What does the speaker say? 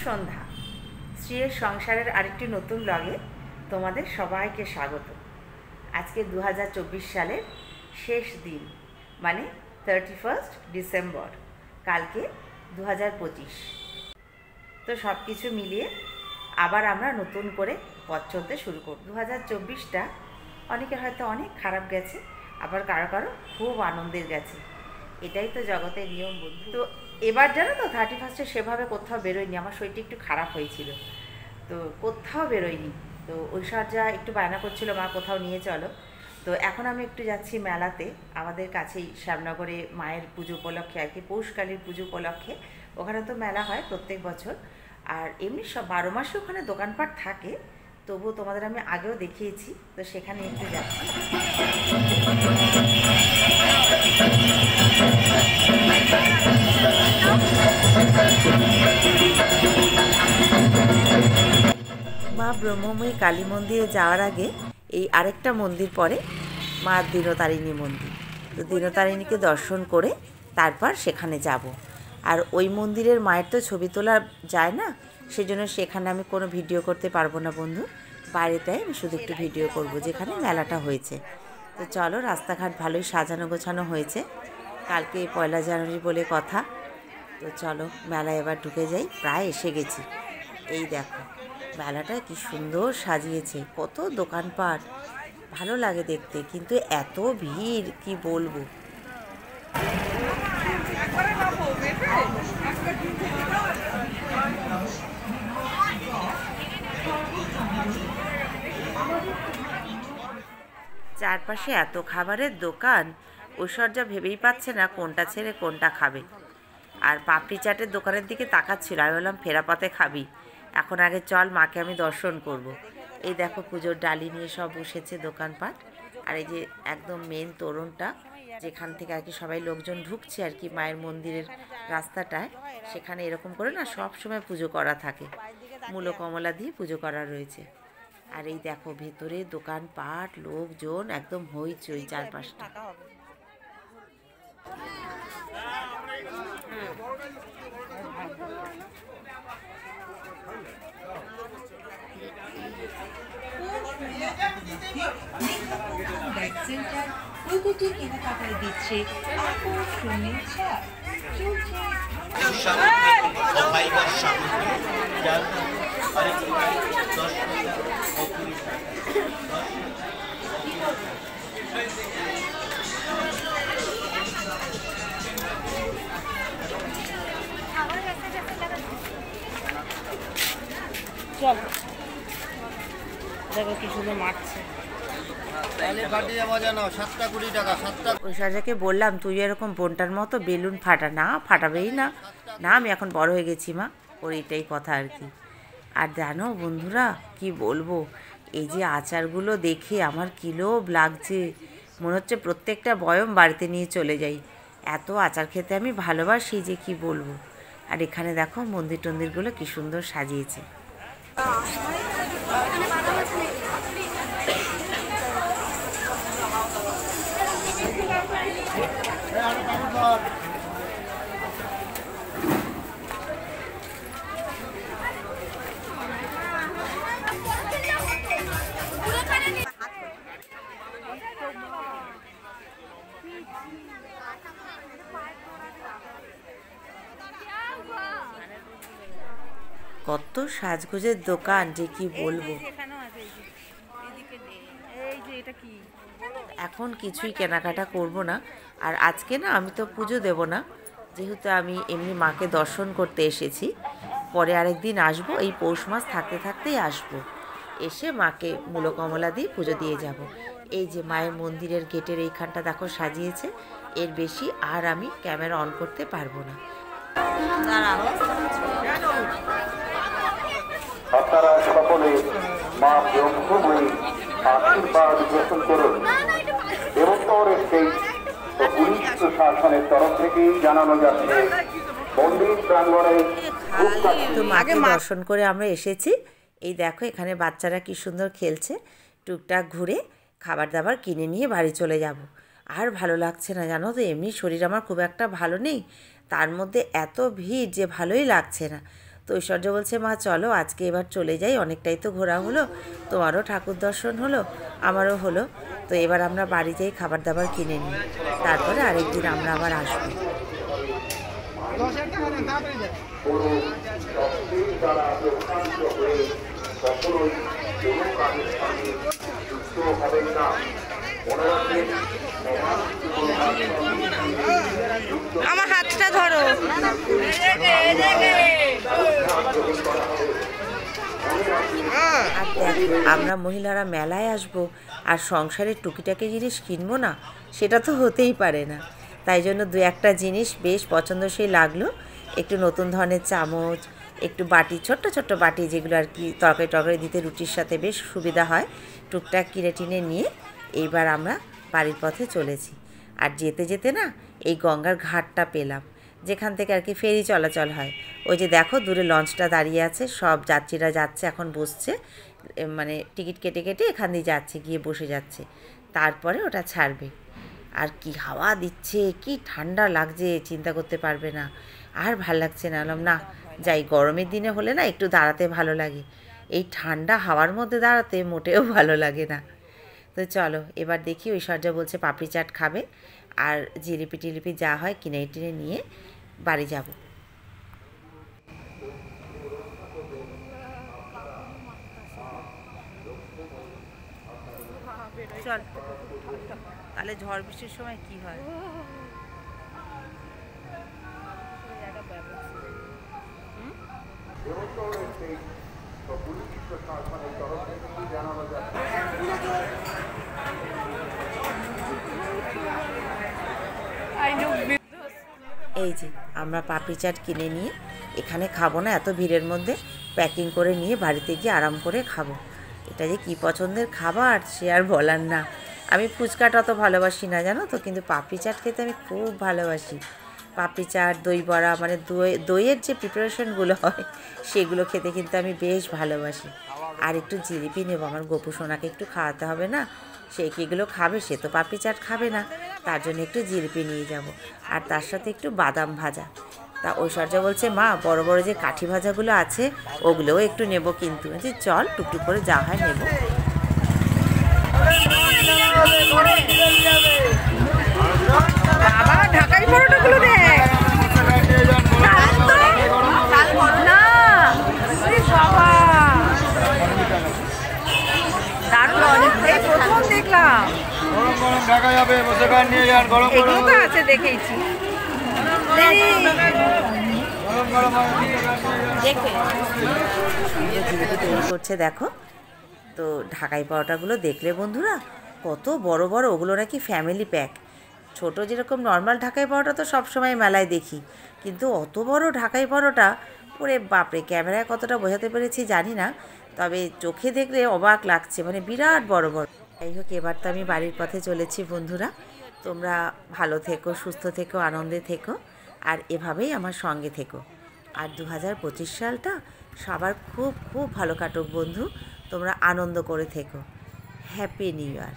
সন্ধ্যা। স্ত্রীর সংসারের আরেকটি নতুন ব্লগে তোমাদের সবাইকে স্বাগত। আজকে 2024 সালের শেষ দিন, মানে 31 ডিসেম্বর। কালকে 2025। তো সব কিছু মিলিয়ে আবার আমরা নতুন করে পথ চলতে শুরু করব। 2024টা অনেকের হয়তো অনেক খারাপ গেছে, আবার কারো কারো খুব আনন্দের গেছে। এটাই তো জগতের নিয়ম বন্ধু। তো এবার জানো তো 31-এ সেভাবে কোথাও বেরোয়নি, আমার শরীরটা একটু খারাপ হয়েছিল, তো কোথাও বেরোয়নি। তো ঐশ্বর্যা একটু বায়না করছিল, মা কোথাও নিয়ে চলো। তো এখন আমি একটু যাচ্ছি মেলাতে, আমাদের কাছেই শ্যামনগরে মায়ের পুজো উপলক্ষে আর কি, পৌষকালীর পুজো উপলক্ষে। ওখানে তো মেলা হয় প্রত্যেক বছর, আর এমনি সব 12 মাসে ওখানে দোকানপাট থাকে, তবুও তোমাদের আমি আগেও দেখিয়েছি, তো সেখানে একটু যাচ্ছি। মা ব্রহ্মময়ী কালী মন্দিরে যাওয়ার আগে এই আরেকটা মন্দির পরে, মা দীনতারিণী মন্দির। তো দীনতারিণীকে দর্শন করে তারপর সেখানে যাব। আর ওই মন্দিরের মায়ের তো ছবি তোলা যায় না, সেজন্য সেখানে আমি কোনো ভিডিও করতে পারবো না বন্ধু। বাইরেটাই আমি শুধু একটু ভিডিও করব যেখানে মেলাটা হয়েছে। তো চলো, রাস্তাঘাট ভালোই সাজানো গোছানো হয়েছে, কালকে 1 জানুয়ারি বলে কথা। তো চলো মেলায় এবার ঢুকে যাই, প্রায় এসে গেছি। এই দেখো মেলাটা কি সুন্দর সাজিয়েছে, কত দোকানপাট, ভালো লাগে দেখতে, কিন্তু এত ভিড় কি বলবো। চারপাশে এত খাবারের দোকান, ঐশ্বর্যা ভেবেই পাচ্ছে না কোনটা ছেড়ে কোনটা খাবে। আর পাপড়ি চাটের দোকানের দিকে তাকাচ্ছিল, আমি বললাম ফেরা পথে খাবি, এখন আগে চল মাকে আমি দর্শন করব। এই দেখো পুজোর ডালি নিয়ে সব বসেছে দোকানপাট। আর এই যে একদম মেন তোরণটা, যেখান থেকে আর কি সবাই লোকজন ঢুকছে আর কি মায়ের মন্দিরের রাস্তাটায়, সেখানে এরকম করে না সব সময় পুজো করা থাকে, মূলো কমলা দিয়ে পুজো করা রয়েছে। আর এই দেখো ভেতরে দোকানপাট, লোকজন, একদম হইচই চারপাশটা। প্রতিটি কেনাকাটায় দিচ্ছে আকর্ষণীয় ছাড়। চল দেখো কি সুন্দর মারছে। ঐশ্বর্যাকে বললাম তুই এরকম বোনটার মতো বেলুন ফাটা, না ফাটাবেই না, না আমি এখন বড় হয়ে গেছি মা, ওর এটাই কথা আর কি। আর জানো বন্ধুরা কি বলবো, এই যে আচারগুলো দেখে আমার কি লোভ লাগছে, মনে হচ্ছে প্রত্যেকটা বয়ম বাড়িতে নিয়ে চলে যাই, এত আচার খেতে আমি ভালোবাসি যে কি বলবো। আর এখানে দেখো মন্দির টন্দিরগুলো কি সুন্দর সাজিয়েছে। কত সাজগোজের দোকান যে কি বলবো। এখন কিছুই কেনাকাটা করব না, আর আজকে না আমি তো পুজো দেব না, যেহেতু আমি এমনি মাকে দর্শন করতে এসেছি। পরে আরেকদিন আসবো, এই পৌষ মাস থাকতে থাকতেই আসবো, এসে মাকে মূলো কমলা দিয়ে পুজো দিয়ে যাব। এই যে মায়ের মন্দিরের গেটের এইখানটা দেখো সাজিয়েছে, এর বেশি আর আমি ক্যামেরা অন করতে পারবো না। আপনারা সকলে মা ব্রহ্মময়ী আশীর্বাদ গ্রহণ করুন। দেবোত্তরের সেই পুলিশ প্রশাসনের তরফ থেকেই জানানো যাচ্ছে মন্দির প্রাঙ্গণে। তো মাকে দর্শন করে আমরা এসেছি, এই দেখো এখানে বাচ্চারা কি সুন্দর খেলছে, টুকটাক ঘুরে খাবার দাবার কিনে নিয়ে বাড়ি চলে যাব। আর ভালো লাগছে না জানো তো, এমনি শরীর আমার খুব একটা ভালো নেই, তার মধ্যে এত ভিড় যে ভালোই লাগছে না। তো তো ঐশ্বর্য বলছে মা চলো আজকে এবার চলে যাই, অনেকটাই তো ঘোরা হলো, তোমারও ঠাকুর দর্শন হলো, আমারও হলো। তো এবার আমরা বাড়ি যাই খাবার দাবার কিনে নিই, তারপরে আরেকদিন আমরা আবার আসবো। আমার হাতটা ধরো। আর দেখো আমরা মহিলারা মেলায় আসবো আর সংসারের টুকিটাকি জিনিস কিনবো না, সেটা তো হতেই পারে না। তাই জন্য দু একটা জিনিস বেশ পছন্দসই লাগলো, একটু নতুন ধরনের চামচ, একটু বাটি, ছোট্ট ছোট্ট বাটি যেগুলো আর কি তরকারি টরকারি দিতে রুটির সাথে বেশ সুবিধা হয়, টুকটাক কিনে টিনে নিয়ে এইবার আমরা বাড়ির পথে চলেছি। আর যেতে যেতে না এই গঙ্গার ঘাটটা পেলাম, যেখান থেকে আর কি ফেরি চলাচল হয়। ওই যে দেখো দূরে লঞ্চটা দাঁড়িয়ে আছে, সব যাত্রীরা যাচ্ছে, এখন বসছে, মানে টিকিট কেটে কেটে এখান দিয়ে যাচ্ছে, গিয়ে বসে যাচ্ছে, তারপরে ওটা ছাড়বে। আর কি হাওয়া দিচ্ছে, কি ঠান্ডা লাগছে, চিন্তা করতে পারবে না। আর ভাল লাগছে না, বললাম না যাই, গরমের দিনে হলে না একটু দাঁড়াতে ভালো লাগে, এই ঠান্ডা হাওয়ার মধ্যে দাঁড়াতে মোটেও ভালো লাগে না। তো চলো এবার দেখি, ঐশ্বর্য বলছে পাপড়ি চাট খাবে, আর জিলিপি টিলিপি যা হয় কিনে টিনে নিয়ে বাড়ি যাব। চল তাহলে ঝড় বৃষ্টির সময় কি হয়। এই যে আমরা পাপড়ি চাট কিনে নিয়ে এখানে খাবো না, এত ভিড়ের মধ্যে প্যাকিং করে নিয়ে বাড়িতে গিয়ে আরাম করে খাবো। এটা যে কী পছন্দের খাবার সে আর বলার না। আমি ফুচকাটা অত ভালোবাসি না জানো তো, কিন্তু পাপড়ি চাট খেতে আমি খুব ভালোবাসি। পাপড়ি চাট, দই বড়া, মানে দইয়ের যে প্রিপারেশনগুলো হয় সেগুলো খেতে কিন্তু আমি বেশ ভালোবাসি। আর একটু জিলিপি নেবো, আমার গোপু সোনাকে একটু খাওয়াতে হবে না, সে কি এগুলো খাবে, সে তো পাপড়ি চাট খাবে না, তার জন্য একটু জিলিপি নিয়ে যাব, আর তার সাথে একটু বাদাম ভাজা। তা ঐশ্বর্য বলছে মা বড় বড় যে কাঠি ভাজাগুলো আছে ওগুলোও একটু নেব, কিন্তু যে চল টুকটুক করে যা হয় নেব। বাবা ঢাকাই পরোটাগুলো দেখ না, প্রথম দেখলাম এগুলো তো আছে, দেখেছি তৈরি করছে দেখো। তো ঢাকাই পরোটাগুলো দেখলে বন্ধুরা কত বড় বড়, ওগুলো নাকি ফ্যামিলি প্যাক। ছোট যেরকম নর্মাল ঢাকাই পরোটা তো সবসময় মেলায় দেখি, কিন্তু অত বড় ঢাকাই পরোটা, ওরে বাপরে, ক্যামেরায় কতটা বোঝাতে পেরেছি জানি না, তবে চোখে দেখলে অবাক লাগছে, মানে বিরাট বড় বড়। যাই হোক এবার তো আমি বাড়ির পথে চলেছি বন্ধুরা, তোমরা ভালো থেকো, সুস্থ থেকো, আনন্দে থেকো, আর এভাবেই আমার সঙ্গে থেকো। আর 2025 সালটা সবার খুব খুব ভালো কাটুক বন্ধু, তোমরা আনন্দ করে থেকো। Happy new year.